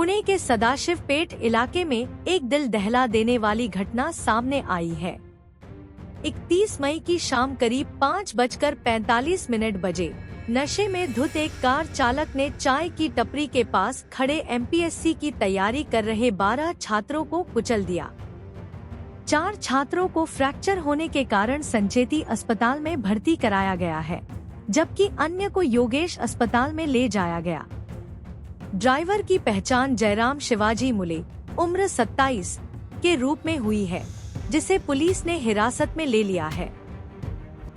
पुणे के सदाशिव पेट इलाके में एक दिल दहला देने वाली घटना सामने आई है। 31 मई की शाम करीब 5:45 बजे नशे में धुत एक कार चालक ने चाय की टपरी के पास खड़े एमपीएससी की तैयारी कर रहे 12 छात्रों को कुचल दिया। 4 छात्रों को फ्रैक्चर होने के कारण संचेती अस्पताल में भर्ती कराया गया है, जबकि अन्य को योगेश अस्पताल में ले जाया गया। ड्राइवर की पहचान जयराम शिवाजी मुले उम्र 27 के रूप में हुई है, जिसे पुलिस ने हिरासत में ले लिया है।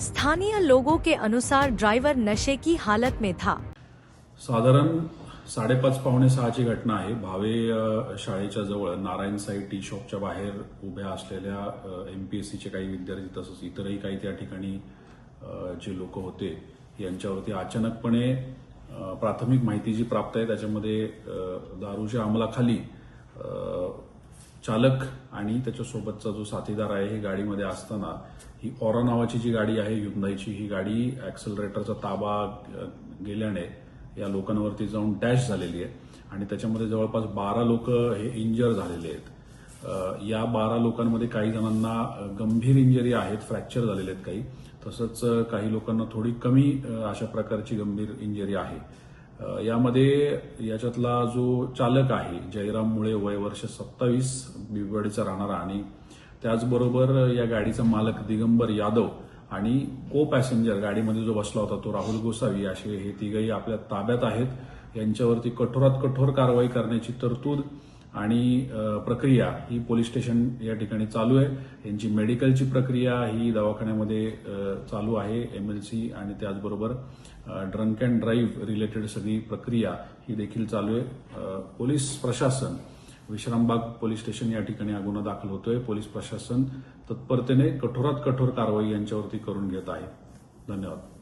स्थानीय लोगों के अनुसार ड्राइवर नशे की हालत में था। साधारण 5:30 पावणे 6ची घटना आहे। भावे शाळेच्या जवळ नारायण साई टी शॉपच्या बाहेर उभ्या असलेल्या एमपीएससीचे काही विद्यार्थी तसंच इतरही काही त्या ठिकाणी जे लोक होते यांच्यावरती अचानकपणे प्राथमिक माहिती जी प्राप्त आहे त्याच्यामध्ये दारूच्या अंमलाखाली चालक आणि त्याच्यासोबतचा जो साथीदार आहे हे गाडीमध्ये असताना ही ऑरा नावाची जी गाडी आहे Hyundaiची, ही गाडी ऍक्सेलरेटरचा ताबा गेल्याने या लोकांवरती जाऊन डॅश झालेली आहे आणि त्याच्यामध्ये जवळपास 12 लोक हे इंजर झालेले आहेत। या 12 लोकांमध्ये काही जणांना गंभीर इंजरी आहेत, फ्रॅक्चर झालेले आहेत काही, तसंच काही लोकांना थोडी कमी अशा प्रकारची गंभीर इंजरी आहे। यामध्ये याच्यातला जो चालक आहे जयराम मुळे वय वर्ष 27 बिबवेडीचा राहणारा आणि त्याचबरोबर या गाडीचा मालक दिगंबर यादव आणि को पॅसेंजर गाडीमध्ये जो बसला होता तो राहुल गोसावी असे हे तिघही आपल्या ताब्यात आहेत। यांच्यावरती कठोरात कठोर कारवाई करण्याची तरतूद आणि प्रक्रिया ही पोलीस स्टेशन या ठिकाणी चालू आहे। यांची मेडिकलची प्रक्रिया ही दवाखान्यामध्ये चालू आहे। एमएलसी आणि त्याचबरोबर ड्रंक अँड ड्राईव्ह रिलेटेड सगळी प्रक्रिया ही देखील चालू आहे। पोलीस प्रशासन विश्रामबाग पोलीस स्टेशन या ठिकाणी हा गुन्हा दाखल होतोय। पोलीस प्रशासन तत्परतेने कठोरात कठोर कारवाई यांच्यावरती करून घेत आहे। धन्यवाद।